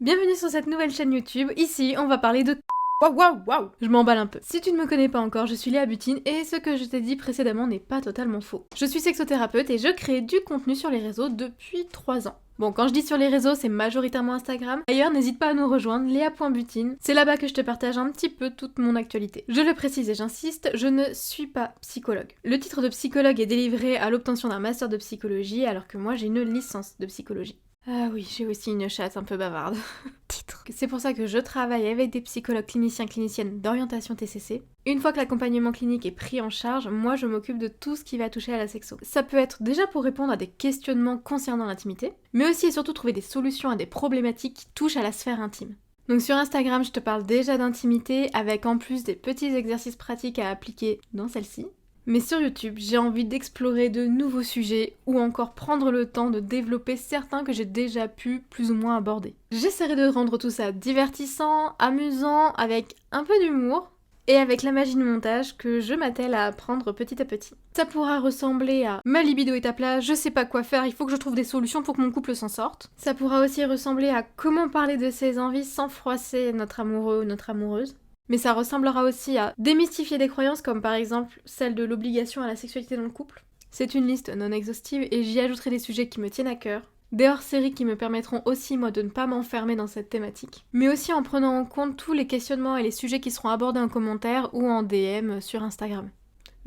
Bienvenue sur cette nouvelle chaîne YouTube. Ici, on va parler de... Waouh. Je m'emballe un peu. Si tu ne me connais pas encore, je suis Léa Butine et ce que je t'ai dit précédemment n'est pas totalement faux. Je suis sexothérapeute et je crée du contenu sur les réseaux depuis 3 ans. Bon, quand je dis sur les réseaux, c'est majoritairement Instagram. D'ailleurs, n'hésite pas à nous rejoindre, léa.butine. C'est là-bas que je te partage un petit peu toute mon actualité. Je le précise et j'insiste, je ne suis pas psychologue. Le titre de psychologue est délivré à l'obtention d'un master de psychologie, alors que moi j'ai une licence de psychologie. Ah oui, j'ai aussi une chatte un peu bavarde. Titre. C'est pour ça que je travaille avec des psychologues cliniciennes d'orientation TCC. Une fois que l'accompagnement clinique est pris en charge, moi je m'occupe de tout ce qui va toucher à la sexo. Ça peut être déjà pour répondre à des questionnements concernant l'intimité, mais aussi et surtout trouver des solutions à des problématiques qui touchent à la sphère intime. Donc sur Instagram, je te parle déjà d'intimité, avec en plus des petits exercices pratiques à appliquer dans celle-ci. Mais sur YouTube, j'ai envie d'explorer de nouveaux sujets ou encore prendre le temps de développer certains que j'ai déjà pu plus ou moins aborder. J'essaierai de rendre tout ça divertissant, amusant, avec un peu d'humour et avec la magie du montage que je m'attelle à apprendre petit à petit. Ça pourra ressembler à ma libido est à plat, je sais pas quoi faire, il faut que je trouve des solutions pour que mon couple s'en sorte. Ça pourra aussi ressembler à comment parler de ses envies sans froisser notre amoureux ou notre amoureuse. Mais ça ressemblera aussi à démystifier des croyances comme par exemple celle de l'obligation à la sexualité dans le couple. C'est une liste non exhaustive et j'y ajouterai des sujets qui me tiennent à cœur, des hors-séries qui me permettront aussi moi de ne pas m'enfermer dans cette thématique, mais aussi en prenant en compte tous les questionnements et les sujets qui seront abordés en commentaire ou en DM sur Instagram.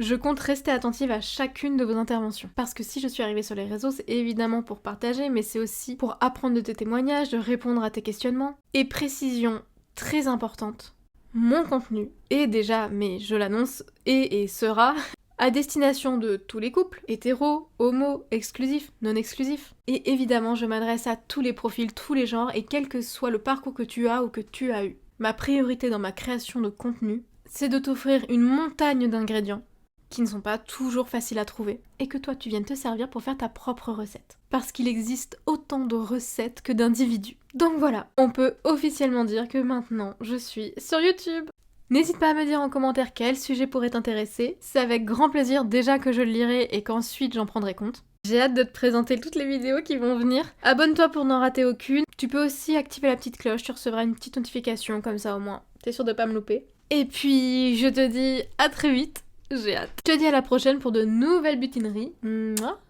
Je compte rester attentive à chacune de vos interventions, parce que si je suis arrivée sur les réseaux, c'est évidemment pour partager, mais c'est aussi pour apprendre de tes témoignages, de répondre à tes questionnements. Et précision très importante, mon contenu est déjà, mais je l'annonce, et sera à destination de tous les couples, hétéros, homo, exclusifs, non exclusifs. Et évidemment, je m'adresse à tous les profils, tous les genres, et quel que soit le parcours que tu as ou que tu as eu. Ma priorité dans ma création de contenu, c'est de t'offrir une montagne d'ingrédients qui ne sont pas toujours faciles à trouver, et que toi tu viennes te servir pour faire ta propre recette. Parce qu'il existe autant de recettes que d'individus. Donc voilà, on peut officiellement dire que maintenant je suis sur YouTube. N'hésite pas à me dire en commentaire quel sujet pourrait t'intéresser, c'est avec grand plaisir déjà que je le lirai et qu'ensuite j'en prendrai compte. J'ai hâte de te présenter toutes les vidéos qui vont venir. Abonne-toi pour n'en rater aucune. Tu peux aussi activer la petite cloche, tu recevras une petite notification, comme ça au moins t'es sûr de pas me louper. Et puis je te dis à très vite. J'ai hâte. Je te dis à la prochaine pour de nouvelles butineries. Mouah.